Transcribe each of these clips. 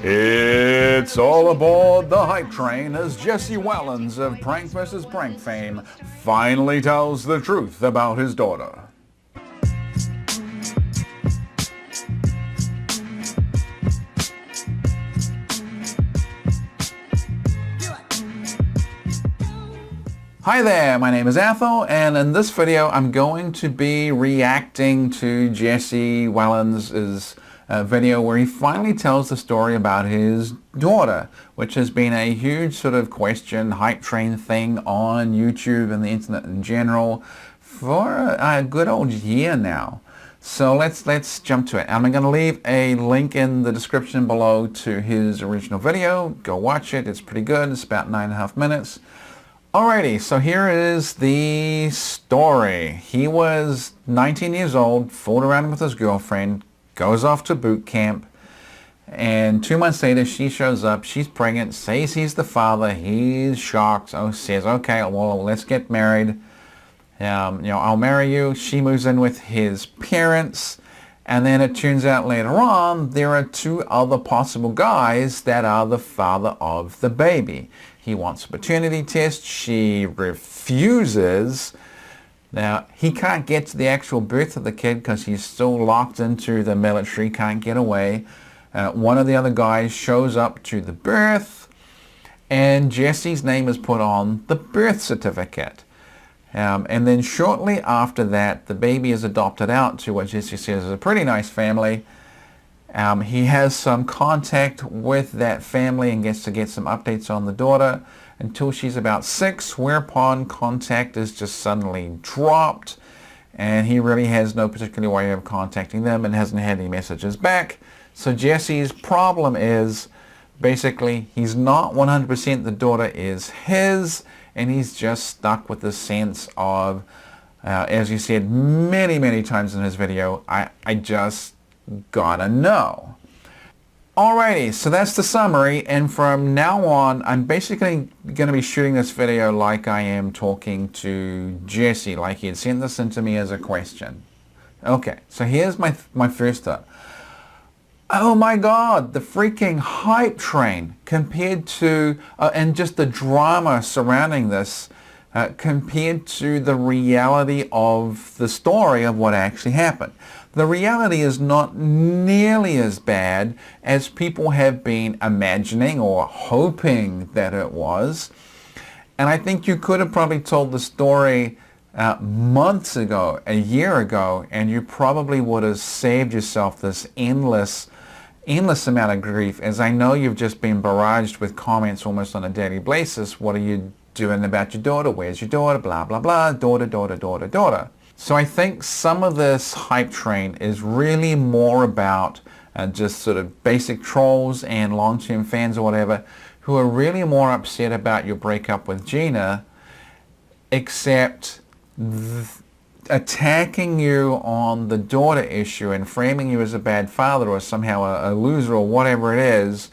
It's all aboard the hype train as Jesse Wellens of Prank vs. Prank fame finally tells the truth about his daughter. Hi there, my name is Ethel, and in this video I'm going to be reacting to Jesse Wellens' video where he finally tells the story about his daughter, which has been a huge sort of question, hype train thing on YouTube and the internet in general for a good old year now. So let's jump to it. I'm going to leave a link in the description below to his original video. Go watch it. It's pretty good. It's about 9.5 minutes. Alrighty, so here is the story. He was 19 years old, fooled around with his girlfriend, goes off to boot camp, and 2 months later she shows up, she's pregnant, says he's the father, he's shocked, says, okay, well, let's get married. I'll marry you. She moves in with his parents, and then it turns out later on there are 2 other possible guys that are the father of the baby. He wants a paternity test. She refuses. Now, he can't get to the actual birth of the kid because he's still locked into the military, can't get away. One of the other guys shows up to the birth, and Jesse's name is put on the birth certificate. And then shortly after that, the baby is adopted out to what Jesse says is a pretty nice family. He has some contact with that family and gets to get some updates on the daughter until she's about 6, whereupon contact is just suddenly dropped, and he really has no particular way of contacting them and hasn't had any messages back. So Jesse's problem is basically he's not 100% the daughter is his, and he's just stuck with the sense of, as he said many times in his video, I just gotta know. Alrighty, so that's the summary, and from now on I'm basically going to be shooting this video like I am talking to Jesse, like he had sent this in to me as a question. Okay, so here's my first thought. Oh my god, the freaking hype train compared to, and just the drama surrounding this, compared to the reality of the story of what actually happened. The reality is not nearly as bad as people have been imagining or hoping that it was. And I think you could have probably told the story months ago, a year ago, and you probably would have saved yourself this endless amount of grief, as I know you've just been barraged with comments almost on a daily basis. What are you doing about your daughter? Where's your daughter? Blah, blah, blah. Daughter. So I think some of this hype train is really more about just sort of basic trolls and long-term fans or whatever who are really more upset about your breakup with Gina, except attacking you on the daughter issue and framing you as a bad father or somehow a loser or whatever it is.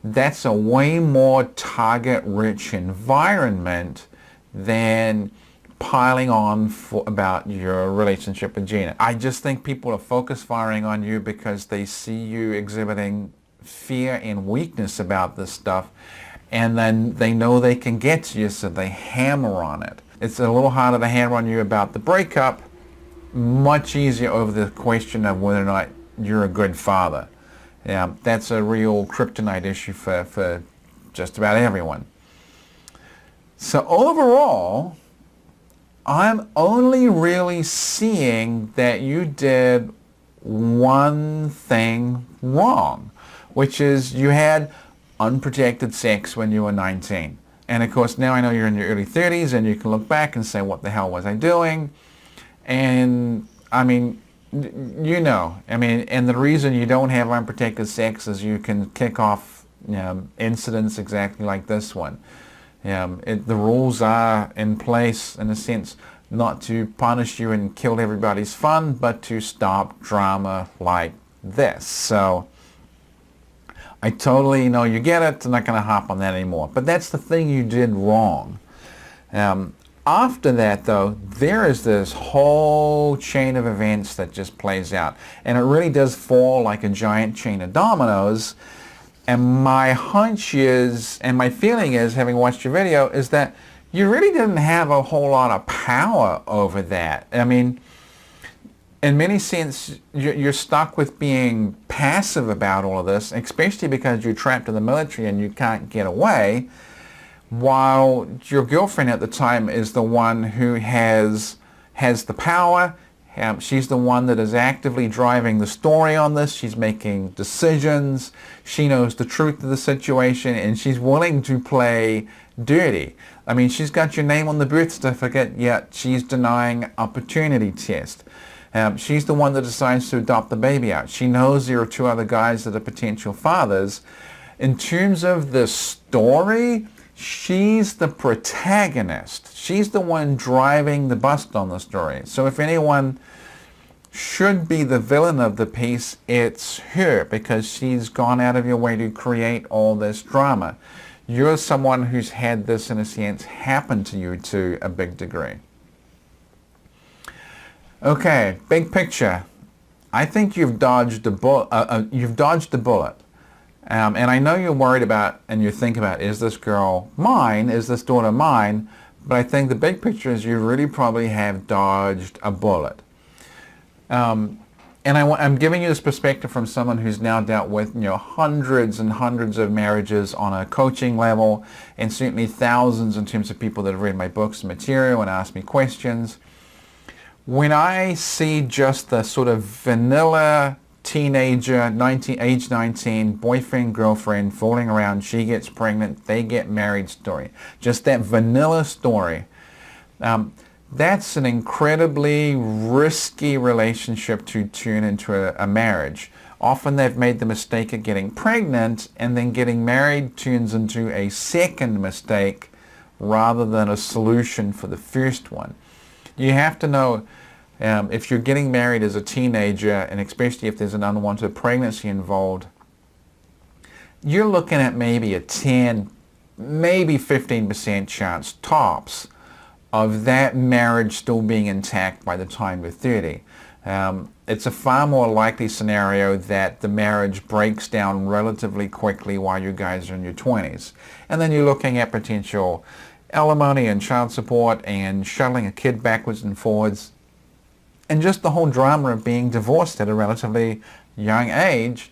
That's a way more target-rich environment than piling on about your relationship with Gina. I just think people are focus firing on you because they see you exhibiting fear and weakness about this stuff, and then they know they can get to you, so they hammer on it. It's a little harder to hammer on you about the breakup, much easier over the question of whether or not you're a good father. Yeah, that's a real kryptonite issue for just about everyone. So overall, I'm only really seeing that you did one thing wrong, which is you had unprotected sex when you were 19. And of course now I know you're in your early 30s and you can look back and say, what the hell was I doing? And I mean, and the reason you don't have unprotected sex is you can kick off incidents exactly like this one. The rules are in place in a sense not to punish you and kill everybody's fun, but to stop drama like this. So I totally know you get it. I'm not going to hop on that anymore. But that's the thing you did wrong. After that, though, there is this whole chain of events that just plays out. And it really does fall like a giant chain of dominoes. And my hunch is, and my feeling is, having watched your video, is that you really didn't have a whole lot of power over that. I mean, in many sense, you're stuck with being passive about all of this, especially because you're trapped in the military and you can't get away, while your girlfriend at the time is the one who has the power. She's the one that is actively driving the story on this. She's making decisions. She knows the truth of the situation, and she's willing to play dirty. I mean, she's got your name on the birth certificate, yet she's denying a paternity test. She's the one that decides to adopt the baby out. She knows there are two other guys that are potential fathers. In terms of the story, she's the protagonist. She's the one driving the bus on the story. So if anyone should be the villain of the piece, it's her, because she's gone out of your way to create all this drama. You're someone who's had this, in a sense, happen to you to a big degree. Okay, big picture. I think you've dodged a bullet. And I know you're worried about, and you think about, is this girl mine? Is this daughter mine? But I think the big picture is you really probably have dodged a bullet. And I'm giving you this perspective from someone who's now dealt with, hundreds and hundreds of marriages on a coaching level, and certainly thousands in terms of people that have read my books and material and asked me questions. When I see just the sort of vanilla teenager, age 19, boyfriend, girlfriend, fooling around, she gets pregnant, they get married story, just that vanilla story, that's an incredibly risky relationship to turn into a marriage. Often they've made the mistake of getting pregnant, and then getting married turns into a second mistake rather than a solution for the first one. You have to know, if you're getting married as a teenager, and especially if there's an unwanted pregnancy involved, you're looking at maybe a 10, maybe 15% chance tops of that marriage still being intact by the time you're 30. It's a far more likely scenario that the marriage breaks down relatively quickly while you guys are in your 20s. And then you're looking at potential alimony and child support and shuttling a kid backwards and forwards, and just the whole drama of being divorced at a relatively young age.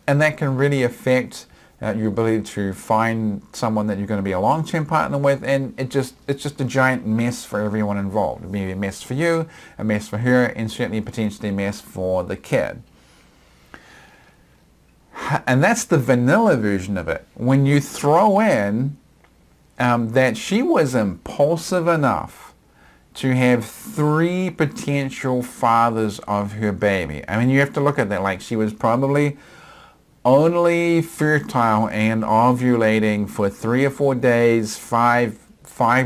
And that can really affect your ability to find someone that you're going to be a long-term partner with, and it's just a giant mess for everyone involved. It may be a mess for you, a mess for her, and certainly potentially a mess for the kid. And that's the vanilla version of it. When you throw in that she was impulsive enough to have 3 potential fathers of her baby. I mean, you have to look at that like she was probably only fertile and ovulating for 3 or 4 days, 5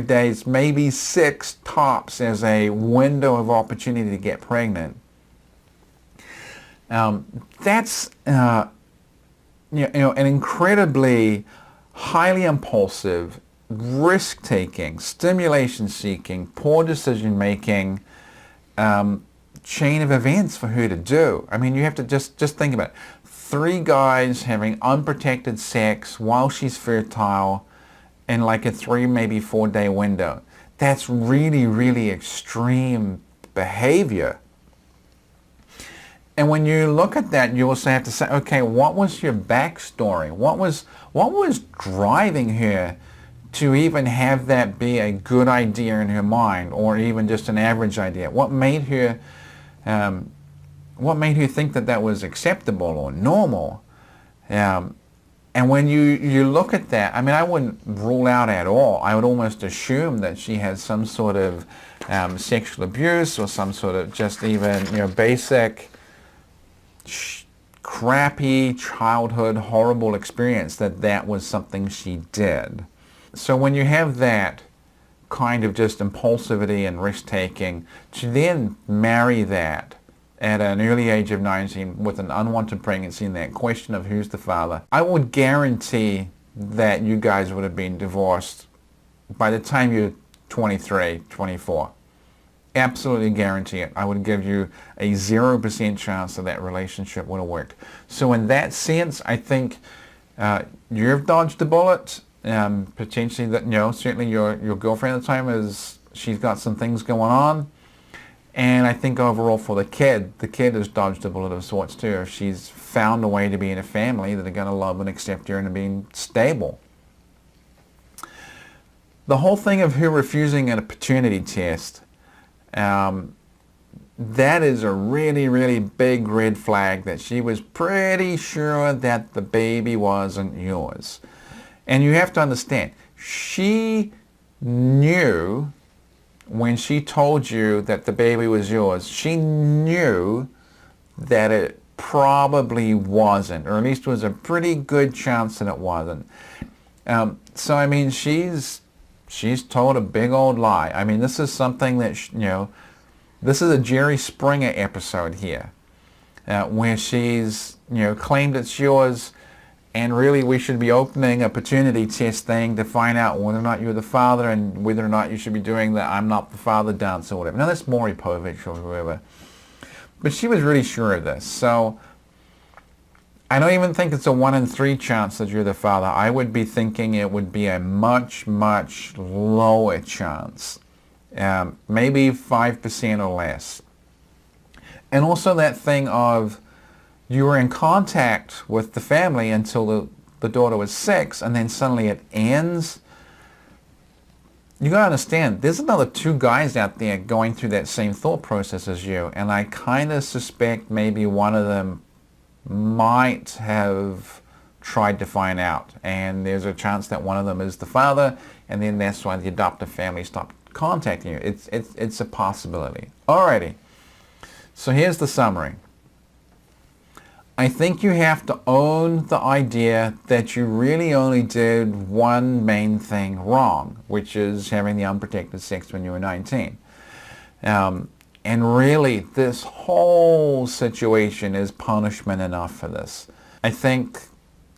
days, maybe 6 tops as a window of opportunity to get pregnant. That's an incredibly highly impulsive, risk-taking, stimulation-seeking, poor decision-making chain of events for her to do. I mean, you have to just think about it. 3 guys having unprotected sex while she's fertile in like a 3, maybe 4 day window. That's really, really extreme behavior. And when you look at that, you also have to say, okay, what was your backstory? What was driving her to even have that be a good idea in her mind, or even just an average idea? What made her think that that was acceptable or normal? And when you look at that, I mean, I wouldn't rule out at all. I would almost assume that she has some sort of sexual abuse, or some sort of just even basic crappy childhood horrible experience, that was something she did. So when you have that kind of just impulsivity and risk-taking, to then marry that at an early age of 19 with an unwanted pregnancy and that question of who's the father, I would guarantee that you guys would have been divorced by the time you're 23, 24. Absolutely guarantee it. I would give you a 0% chance that relationship would have worked. So in that sense, I think You've dodged a bullet. Potentially, that certainly your girlfriend at the time she's got some things going on. And I think overall for the kid has dodged a bullet of sorts too. She's found a way to be in a family that are going to love and accept her and being stable. The whole thing of her refusing a paternity test, that is a really, really big red flag that she was pretty sure that the baby wasn't yours. And you have to understand, she knew when she told you that the baby was yours, she knew that it probably wasn't, or at least was a pretty good chance that it wasn't. So I mean, she's told a big old lie. I mean, this is something that, this is a Jerry Springer episode here, where she's, claimed it's yours, and really we should be opening a paternity test thing to find out whether or not you're the father and whether or not you should be doing the I'm not the father dance or whatever. Now that's Maury Povich or whoever. But she was really sure of this. So I don't even think it's a 1 in 3 chance that you're the father. I would be thinking it would be a much, much lower chance. Maybe 5% or less. And also that thing of you were in contact with the family until the daughter was 6 and then suddenly it ends. You gotta understand, there's another 2 guys out there going through that same thought process as you, and I kind of suspect maybe one of them might have tried to find out, and there's a chance that one of them is the father, and then that's why the adoptive family stopped contacting you. It's a possibility. Alrighty, so here's the summary. I think you have to own the idea that you really only did one main thing wrong, which is having the unprotected sex when you were 19. And really, this whole situation is punishment enough for this. I think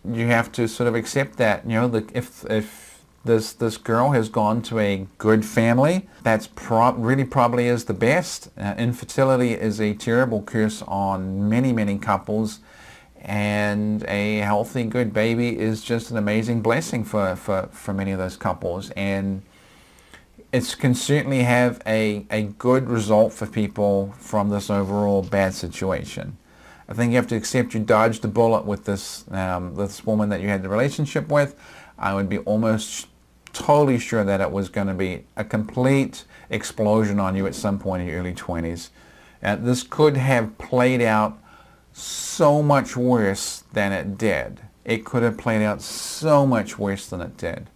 you have to sort of accept that, if this girl has gone to a good family, that's really probably is the best. Infertility is a terrible curse on many, many couples, and a healthy, good baby is just an amazing blessing for many of those couples. And it can certainly have a good result for people from this overall bad situation. I think you have to accept you dodged the bullet with this woman that you had the relationship with. I would be almost totally sure that it was going to be a complete explosion on you at some point in your early 20s. This could have played out so much worse than it did. It could have played out so much worse than it did.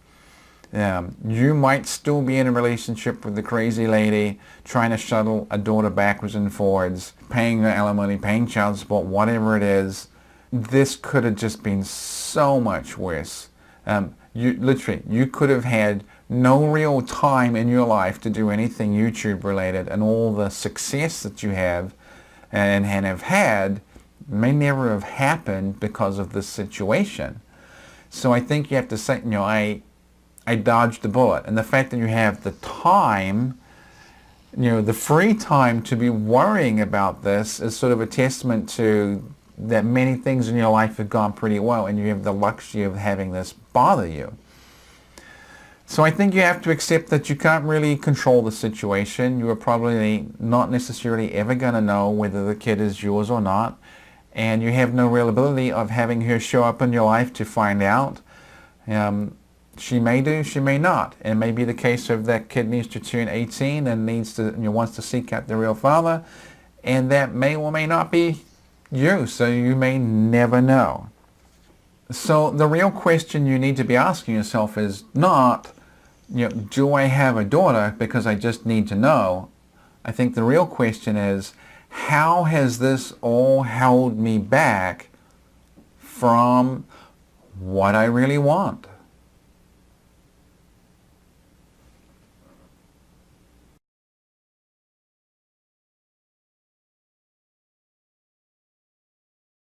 You might still be in a relationship with the crazy lady, trying to shuttle a daughter backwards and forwards, paying her alimony, paying child support, whatever it is. This could have just been so much worse. You could have had no real time in your life to do anything YouTube related, and all the success that you have and have had may never have happened because of this situation. So I think you have to say, I dodged the bullet. And the fact that you have the time, the free time to be worrying about this is sort of a testament to that many things in your life have gone pretty well, and you have the luxury of having this bother you. So I think you have to accept that you can't really control the situation. You are probably not necessarily ever going to know whether the kid is yours or not, and you have no real ability of having her show up in your life to find out. She may do, she may not. It may be the case of that kid needs to turn 18 and wants to seek out the real father, and that may or may not be you, so you may never know. So the real question you need to be asking yourself is not, do I have a daughter because I just need to know? I think the real question is, how has this all held me back from what I really want?